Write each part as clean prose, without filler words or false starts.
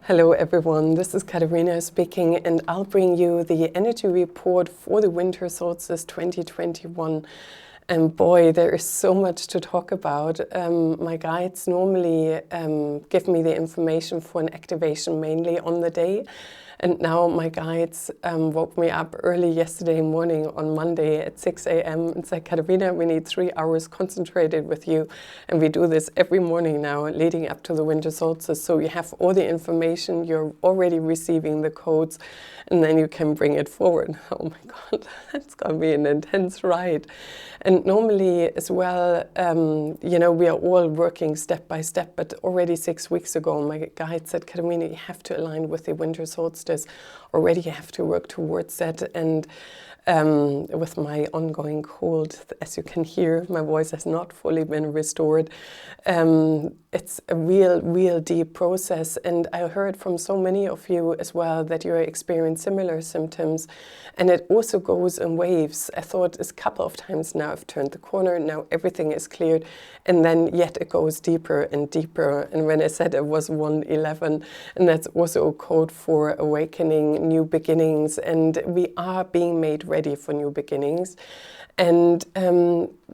Hello everyone, this is Katarina speaking, and I'll bring you the energy report for the Winter Solstice 2021. And boy, there is so much to talk about. My guides normally give me the information for an activation mainly on the day. And now my guides woke me up early yesterday morning on Monday at 6 a.m. and said, Katarina, we need 3 hours concentrated with you. And we do this every morning now leading up to the winter solstice. So you have all the information, you're already receiving the codes, and then you can bring it forward. Oh my God, that's going to be an intense ride. And normally as well, we are all working step by step, but already 6 weeks ago, my guide said, Katarina, you have to align with the winter solstice. Already you have to work towards that. And with my ongoing cold, as you can hear, my voice has not fully been restored. It's a real deep process. And I heard from so many of you as well that you're experiencing similar symptoms. And it also goes in waves. I thought a couple of times now I've turned the corner, now everything is cleared. And then yet it goes deeper and deeper. And when I said it was 111, and that's also a code for awakening, new beginnings. And we are being made ready for new beginnings. And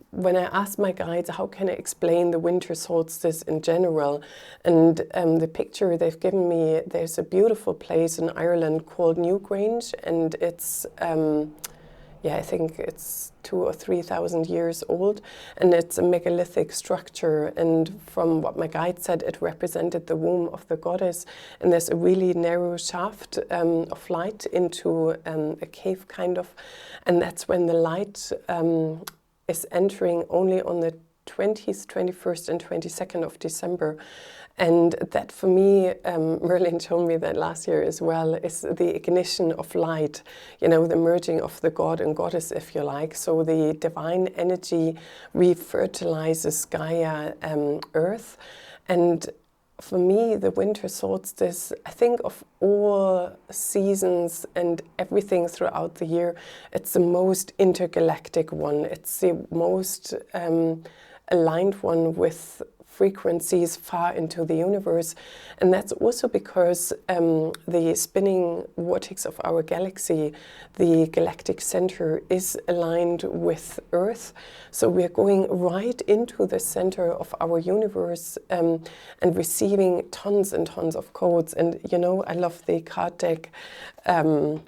when I asked my guides, how can I explain the winter solstice in general? And the picture they've given me, there's a beautiful place in Ireland called Newgrange, and it's, I think it's 2,000 or 3,000 years old, and it's a megalithic structure. And from what my guide said, it represented the womb of the goddess. And there's a really narrow shaft of light into a cave kind of, and that's when the light is entering only on the 20th, 21st and 22nd of December. And that for me, Merlin told me that last year as well, is the ignition of light, the merging of the god and goddess, if you like. So the divine energy refertilizes Gaia, Earth. And for me, the winter solstice, I think of all seasons and everything throughout the year, it's the most intergalactic one. It's the most aligned one with frequencies far into the universe. And that's also because the spinning vortex of our galaxy, the galactic center, is aligned with Earth. So we're going right into the center of our universe and receiving tons and tons of codes. And I love the card deck, and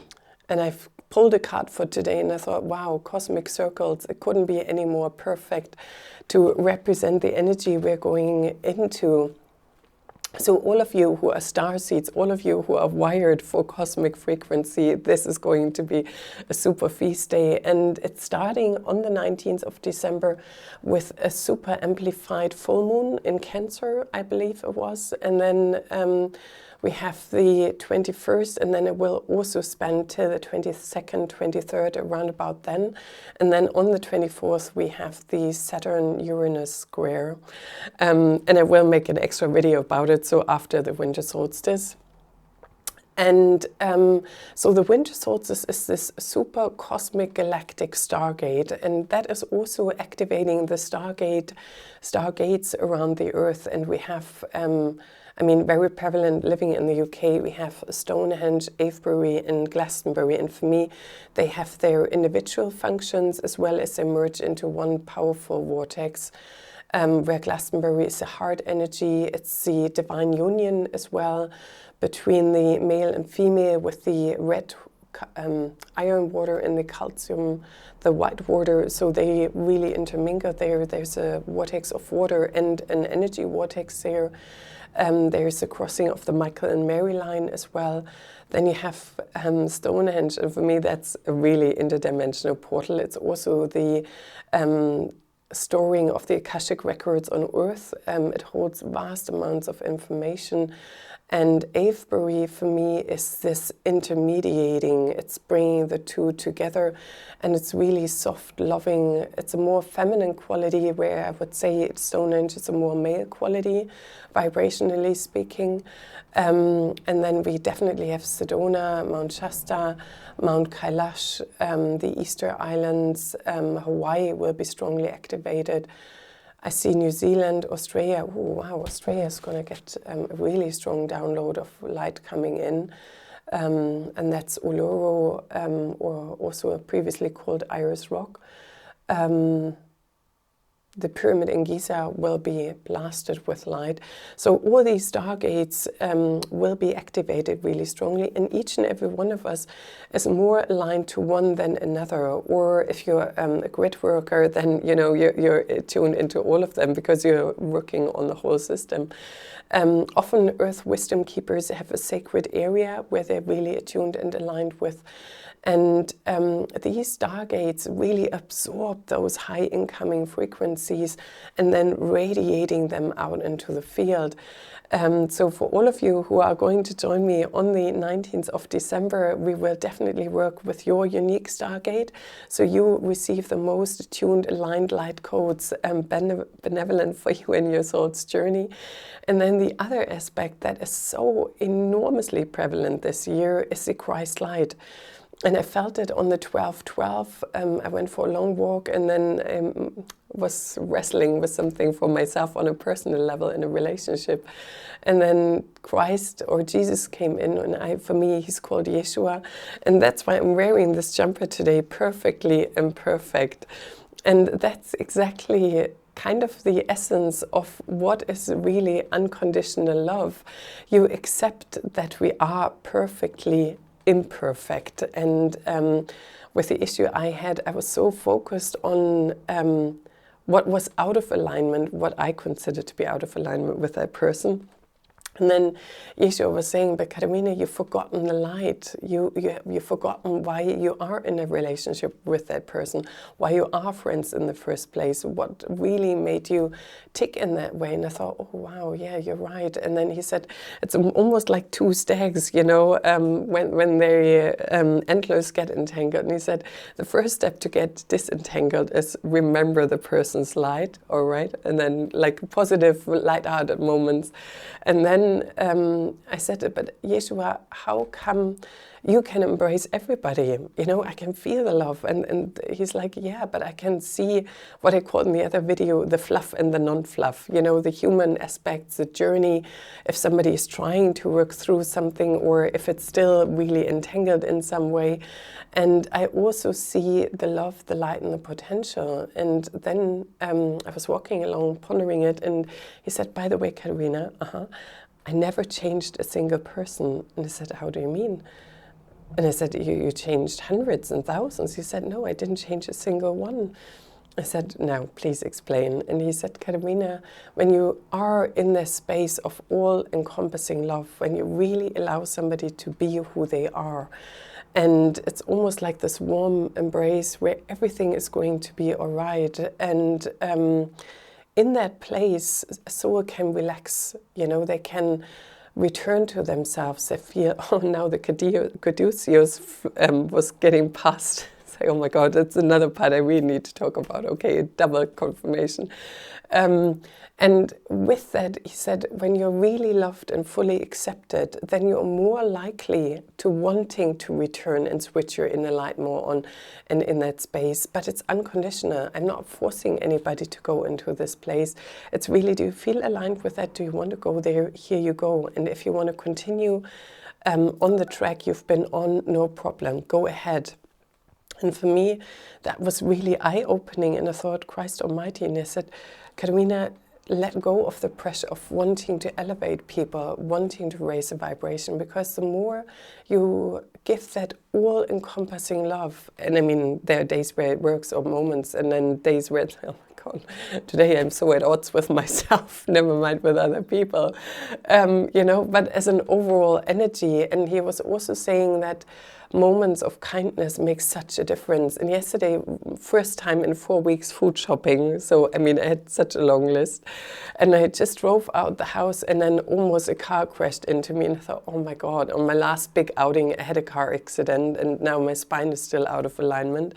I've pulled a card for today, and I thought, wow, cosmic circles, it couldn't be any more perfect to represent the energy we're going into. So all of you who are starseeds, all of you who are wired for cosmic frequency, this is going to be a super feast day. And it's starting on the 19th of December with a super amplified full moon in Cancer, I believe it was. And then we have the 21st, and then it will also span till the 22nd, 23rd, around about then. And then on the 24th, we have the Saturn-Uranus square. And I will make an extra video about it, so after the winter solstice. And so the winter solstice is this super cosmic galactic stargate, and that is also activating the stargates around the Earth. And we have very prevalent living in the UK. We have Stonehenge, Avebury and Glastonbury. And for me, they have their individual functions as well as they merge into one powerful vortex. Where Glastonbury is the heart energy, it's the divine union as well between the male and female with the red iron water and the calcium, the white water, so they really intermingle there. There's a vortex of water and an energy vortex there. There's a crossing of the Michael and Mary line as well. Then you have Stonehenge, and for me that's a really interdimensional portal. It's also the storing of the Akashic records on Earth. It holds vast amounts of information. And Avebury, for me, is this intermediating. It's bringing the two together, and it's really soft, loving. It's a more feminine quality, where I would say Stonehenge is a more male quality, vibrationally speaking. And then we definitely have Sedona, Mount Shasta, Mount Kailash, the Easter Islands, Hawaii will be strongly activated. I see New Zealand, Australia. Oh, wow, Australia is going to get a really strong download of light coming in. And that's Uluru, or also previously called Iris Rock. The pyramid in Giza will be blasted with light. So all these stargates will be activated really strongly, and each and every one of us is more aligned to one than another. Or if you're a grid worker, then you're tuned into all of them because you're working on the whole system. Often Earth Wisdom Keepers have a sacred area where they're really attuned and aligned with. And these stargates really absorb those high incoming frequencies and then radiating them out into the field. So for all of you who are going to join me on the 19th of December, we will definitely work with your unique stargate. So you receive the most attuned, aligned light codes, benevolent for you in your soul's journey. And then the other aspect that is so enormously prevalent this year is the Christ light. And I felt it on the 12/12. I went for a long walk and then was wrestling with something for myself on a personal level in a relationship. And then Christ or Jesus came in, and for me, he's called Yeshua. And that's why I'm wearing this jumper today, perfectly imperfect. And that's exactly kind of the essence of what is really unconditional love. You accept that we are perfectly imperfect. And with the issue I had, I was so focused on what was out of alignment, what I considered to be out of alignment with that person. And then Yeshua was saying, but Katarina, you've forgotten the light. You've forgotten why you are in a relationship with that person, why you are friends in the first place, what really made you tick in that way. And I thought, oh, wow, yeah, you're right. And then he said, it's almost like two stags, when their antlers get entangled. And he said, the first step to get disentangled is remember the person's light, all right? And then like positive, light-hearted moments. And then I said, but Yeshua, how come you can embrace everybody? I can feel the love. And he's like, yeah, but I can see what I called in the other video, the fluff and the non-fluff, the human aspects, the journey, if somebody is trying to work through something or if it's still really entangled in some way. And I also see the love, the light, and the potential. And then I was walking along, pondering it, and he said, by the way, Katarina, I never changed a single person. And I said, how do you mean? And I said, you changed hundreds and thousands. He said, no, I didn't change a single one. I said, now, please explain. And he said, Katarina, when you are in this space of all-encompassing love, when you really allow somebody to be who they are, and it's almost like this warm embrace where everything is going to be all right. And in that place, a soul can relax, they can return to themselves. They feel, oh, now the caduceus was getting past. It's like, oh my God, that's another part I really need to talk about. Okay, double confirmation. And with that, he said, when you're really loved and fully accepted, then you're more likely to wanting to return and switch your inner light more on and in that space. But it's unconditional. I'm not forcing anybody to go into this place. It's really, do you feel aligned with that? Do you want to go there? Here you go. And if you want to continue on the track you've been on, no problem. Go ahead. And for me, that was really eye-opening. And I thought, Christ Almighty. And I said, Katarina, let go of the pressure of wanting to elevate people, wanting to raise a vibration, because the more you give that all-encompassing love, and I mean, there are days where it works or moments, and then days where, oh my God, today I'm so at odds with myself, never mind with other people, but as an overall energy. And he was also saying that moments of kindness make such a difference. And yesterday, first time in 4 weeks food shopping. So, I mean, I had such a long list. And I just drove out the house and then almost a car crashed into me. And I thought, oh my God, on my last big outing, I had a car accident and now my spine is still out of alignment.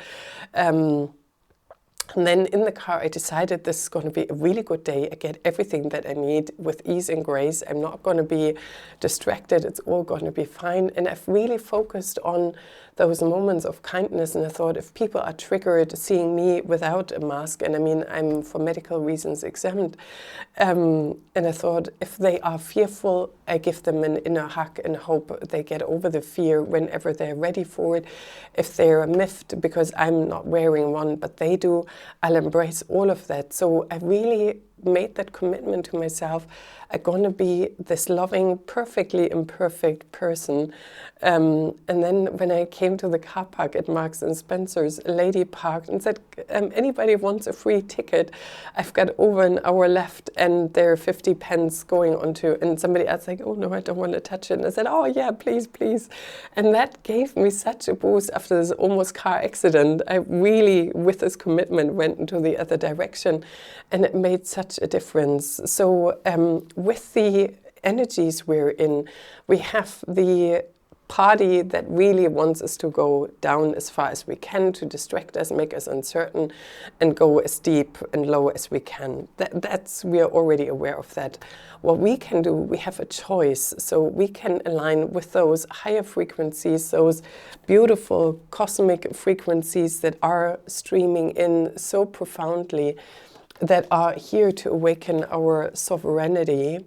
And then in the car, I decided this is going to be a really good day. I get everything that I need with ease and grace. I'm not going to be distracted. It's all going to be fine. And I've really focused on those moments of kindness. And I thought, if people are triggered seeing me without a mask, and I mean, I'm for medical reasons exempt, and I thought, if they are fearful, I give them an inner hug and hope they get over the fear whenever they're ready for it. If they're miffed because I'm not wearing one, but they do, I'll embrace all of that. So I really made that commitment to myself. I'm going to be this loving, perfectly imperfect person. And then when I came to the car park at Marks and Spencer's, a lady parked and said, anybody wants a free ticket? I've got over an hour left and there are 50 pence going onto, and somebody else like, oh no, I don't want to touch it. And I said, oh yeah, please, please. And that gave me such a boost after this almost car accident. I really, with this commitment, went into the other direction, and it made such a difference. So with the energies we're in, we have the party that really wants us to go down as far as we can, to distract us, make us uncertain, and go as deep and low as we can. We are already aware of that. What we can do, we have a choice. So we can align with those higher frequencies, those beautiful cosmic frequencies that are streaming in so profoundly, that are here to awaken our sovereignty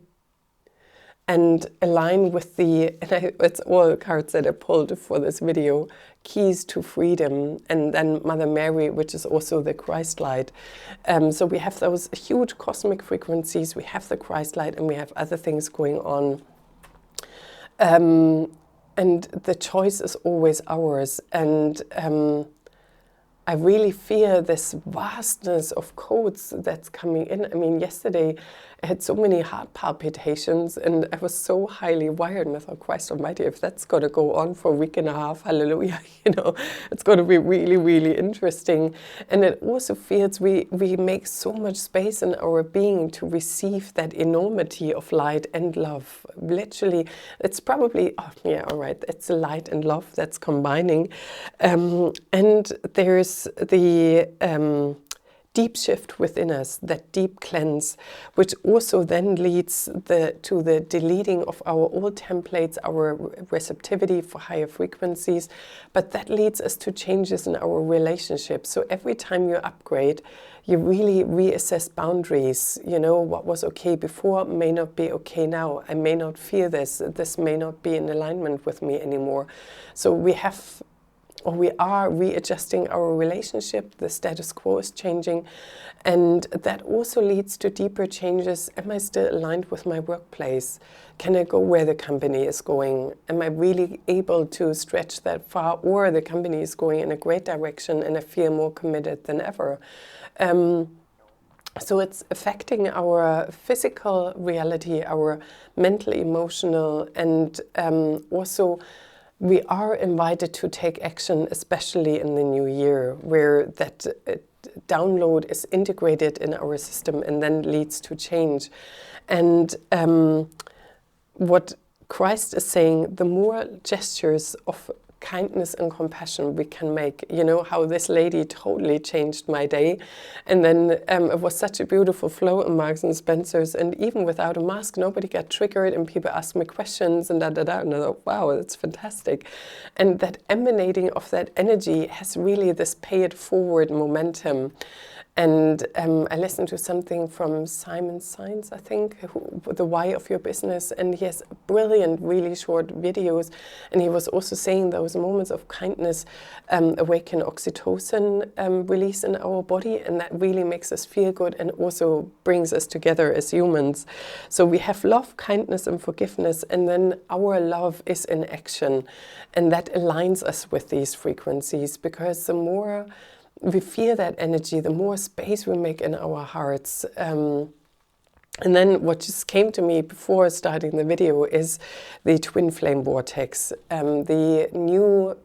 and align with it's all cards that I pulled for this video, keys to freedom, and then Mother Mary, which is also the Christ light. So we have those huge cosmic frequencies, we have the Christ light, and we have other things going on. And the choice is always ours. And I really fear this vastness of codes that's coming in. I mean, yesterday I had so many heart palpitations and I was so highly wired, and I thought, Christ almighty, if that's going to go on for a week and a half, hallelujah, it's going to be really, really interesting. And it also feels we make so much space in our being to receive that enormity of light and love. Literally, it's probably, oh yeah, all right, it's the light and love that's combining. And there's the deep shift within us, that deep cleanse, which also then leads to the deleting of our old templates, our receptivity for higher frequencies, but that leads us to changes in our relationships. So every time you upgrade, you really reassess boundaries. What was okay before may not be okay now. I may not fear this. This may not be in alignment with me anymore. So we are readjusting our relationship, the status quo is changing, and that also leads to deeper changes. Am I still aligned with my workplace? Can I go where the company is going? Am I really able to stretch that far, or the company is going in a great direction and I feel more committed than ever? So it's affecting our physical reality, our mental, emotional, and also we are invited to take action, especially in the new year, where that download is integrated in our system and then leads to change. And what Christ is saying, the more gestures of kindness and compassion we can make. How this lady totally changed my day. And then it was such a beautiful flow in Marks and Spencer's, and even without a mask, nobody got triggered and people asked me questions and and I thought, wow, that's fantastic. And that emanating of that energy has really this pay it forward momentum. And I listened to something from Simon Science, I think, the why of your business, and he has brilliant, really short videos. And he was also saying those moments of kindness awaken oxytocin release in our body, and that really makes us feel good and also brings us together as humans. So we have love, kindness, and forgiveness, and then our love is in action, and that aligns us with these frequencies, because the more we feel that energy, the more space we make in our hearts. And then what just came to me before starting the video is the Twin Flame Vortex, the new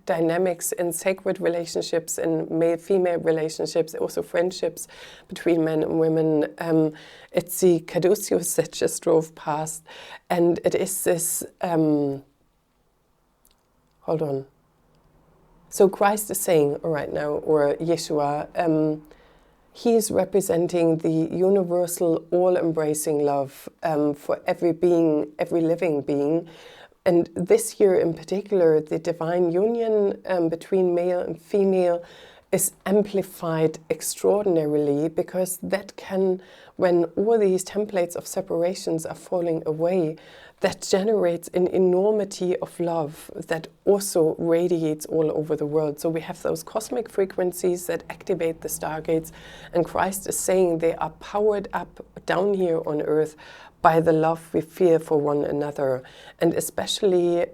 dynamics in sacred relationships, in male-female relationships, also friendships between men and women. It's the Caduceus that just drove past, and it is this, hold on. So Christ is saying right now, or Yeshua, he is representing the universal, all-embracing love for every being, every living being. And this year in particular, the divine union between male and female is amplified extraordinarily, because that can, when all these templates of separations are falling away, that generates an enormity of love that also radiates all over the world. So we have those cosmic frequencies that activate the stargates, and Christ is saying they are powered up down here on earth by the love we feel for one another, and especially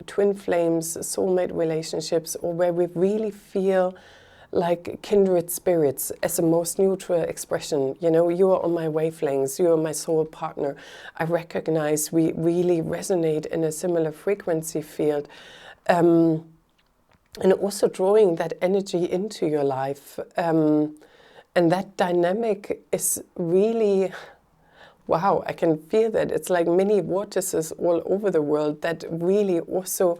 twin flames, soulmate relationships, or where we really feel like kindred spirits as a most neutral expression. You know, you are on my wavelengths, you are my soul partner. I recognize we really resonate in a similar frequency field. And also drawing that energy into your life. And that dynamic is really, wow, I can feel that. It's like mini vortices all over the world that really also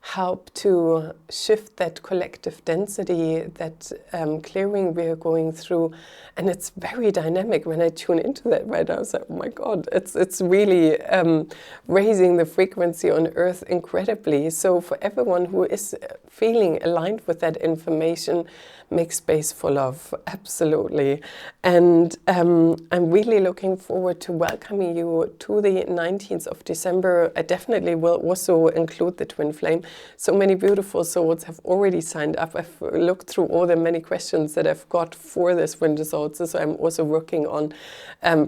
help to shift that collective density, that clearing we are going through. And it's very dynamic. When I tune into that right now, I was like, oh my God, it's really raising the frequency on Earth incredibly. So for everyone who is feeling aligned with that information, make space for love, absolutely. And I'm really looking forward to welcoming you to the 19th of December. I definitely will also include the Twin Flame. So many beautiful souls have already signed up. I've looked through all the many questions that I've got for this Winter Solstice, so I'm also working on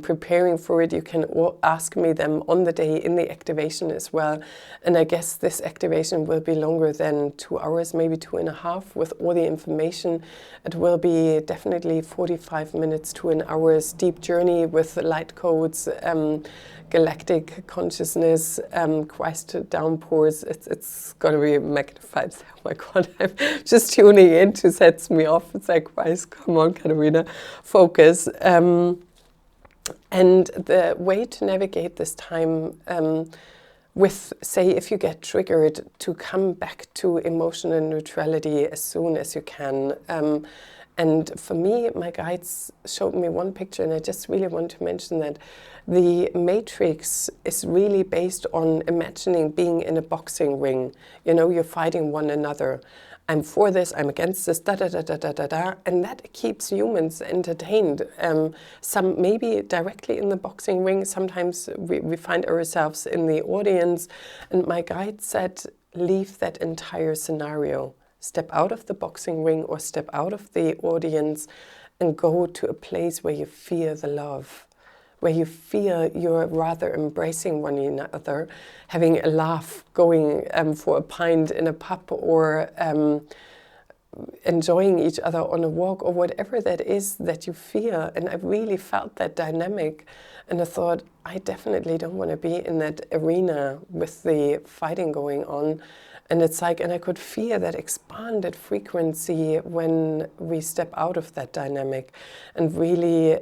preparing for it. You can ask me them on the day in the activation as well. And I guess this activation will be longer than 2 hours, maybe 2.5, with all the information. It will be definitely 45 minutes to an hour's deep journey with light codes, galactic consciousness, Christ downpours. It's going to be magnified. Oh my God, I'm just tuning in to sets me off. It's like, Christ, come on, Katarina, focus. And the way to navigate this time with, say, if you get triggered, to come back to emotional neutrality as soon as you can. And for me, my guides showed me one picture, and I just really want to mention that the matrix is really based on imagining being in a boxing ring. You know, you're fighting one another. I'm for this, I'm against this, da-da-da-da-da-da-da, and that keeps humans entertained. Some maybe directly in the boxing ring, sometimes we find ourselves in the audience, and my guide said, leave that entire scenario. Step out of the boxing ring or step out of the audience and go to a place where you feel the love, where you feel you're rather embracing one another, having a laugh, going for a pint in a pub, or enjoying each other on a walk, or whatever that is that you feel. And I really felt that dynamic, and I thought, I definitely don't want to be in that arena with the fighting going on. And it's like, and I could feel that expanded frequency when we step out of that dynamic and really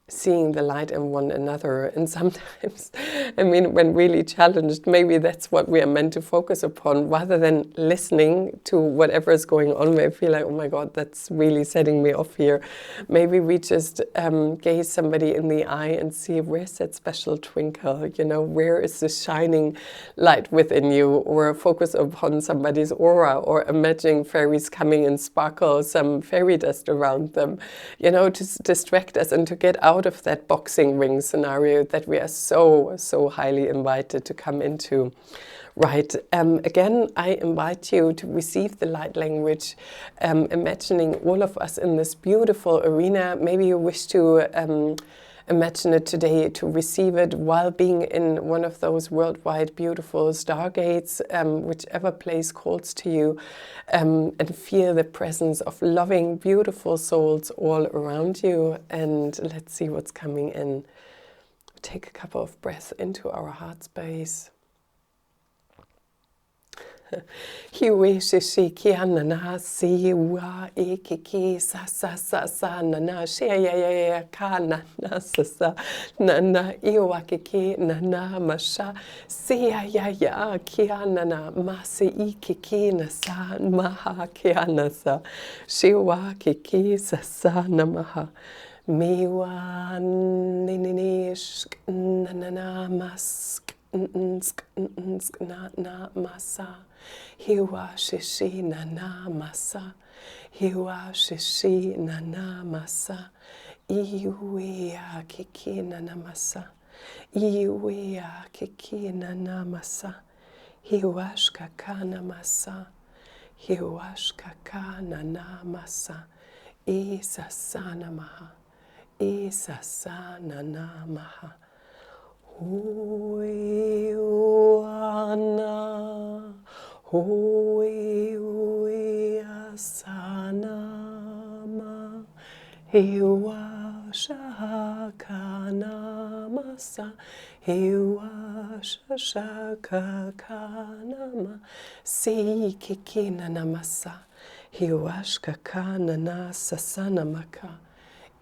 seeing the light in one another. And sometimes, I mean, when really challenged, maybe that's what we are meant to focus upon, rather than listening to whatever is going on, where I feel like, oh my God, that's really setting me off here. Maybe we just gaze somebody in the eye and see, where's that special twinkle? You know, where is the shining light within you? Or focus upon somebody's aura, or imagining fairies coming and sparkle some fairy dust around them, you know, to distract us and to get out of that boxing ring scenario that we are so highly invited to come into. Right. Again, I invite you to receive the light language, imagining all of us in this beautiful arena. Maybe you wish to imagine it today, to receive it while being in one of those worldwide beautiful stargates, whichever place calls to you, and feel the presence of loving, beautiful souls all around you. And let's see what's coming in. Take a couple of breaths into our heart space. Hiwi shishi kiana na si wa ikiki sa sa sa sa na na she ya ya ya ka na na sa sa na na iwa kiki na na masha si ya ya ya kiana na masi ikiki na sa maha kiana sa shiwa kiki sa sa na maha miwa ni ni ni shk na na na mask na na masa hiwa shishi na na masa hiwa shishi na na masa iwia kiki na na masa iwia kiki na na masa hiwashka kana masa hiwashka kana na masa isasana maha isasana na maha hui uana, hui ui asanama, hiwa shakana masa, hiwa shakakanama, si kikina namasa, hiwa shakana na sasana maka,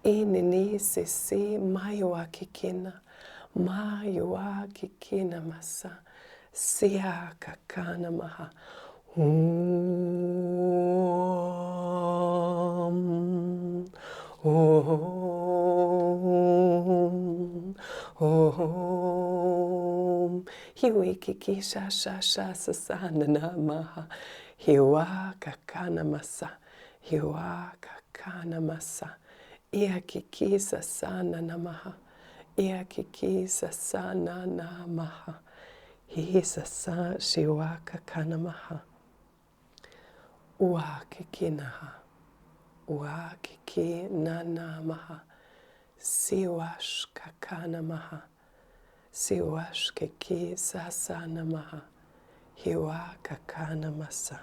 inini sisi maiwa kikina. Mayua kikina masa siya kakana maha hiwi kiki sha sha sha sasana na maha hiwa kakana masa hiwa kakana masa iya kiki sasana na maha ia kiki sasa na na maha hi sasa shiwa kakana maha ua kiki naha ua kiki na na maha siwash kakana maha siwash kiki sasa na maha hiwa kakana masa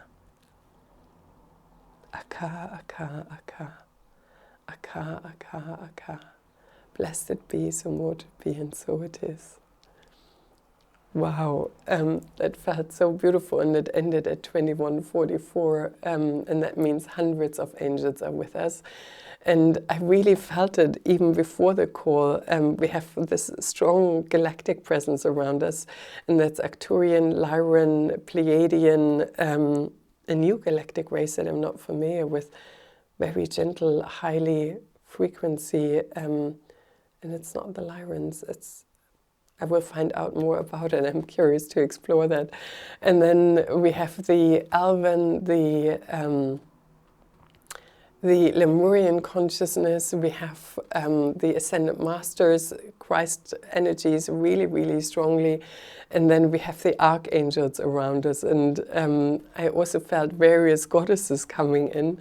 aka aka aka aka aka aka. Blessed be, so mote be, and so it is. Wow, that felt so beautiful, and it ended at 21:44, and that means hundreds of angels are with us. And I really felt it even before the call. We have this strong galactic presence around us, and that's Arcturian, Lyran, Pleiadian, a new galactic race that I'm not familiar with, very gentle, highly frequency, and it's not the Lyrans, I will find out more about it. I'm curious to explore that. And then we have the Alvan, the Lemurian consciousness, we have the Ascended Masters, Christ energies really, really strongly. And then we have the Archangels around us. And I also felt various goddesses coming in.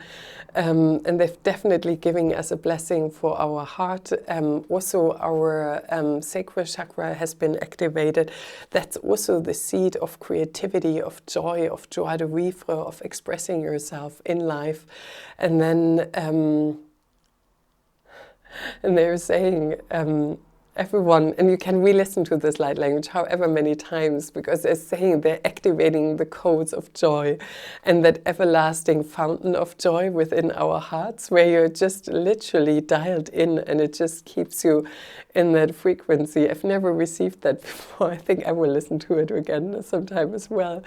And they've definitely given us a blessing for our heart. Also, our sacral chakra has been activated. That's also the seed of creativity, of joy de vivre, of expressing yourself in life. And then, and they're saying, everyone, and you can re-listen to this light language however many times, because they're saying they're activating the codes of joy and that everlasting fountain of joy within our hearts, where you're just literally dialed in and it just keeps you in that frequency. I've never received that before. I think I will listen to it again sometime as well.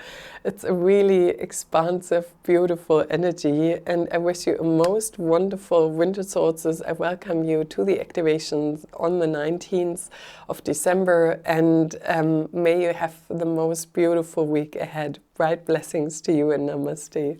It's a really expansive, beautiful energy, and I wish you a most wonderful winter solstice. I welcome you to the activations on the 19th of December, and may you have the most beautiful week ahead. Bright blessings to you, and namaste.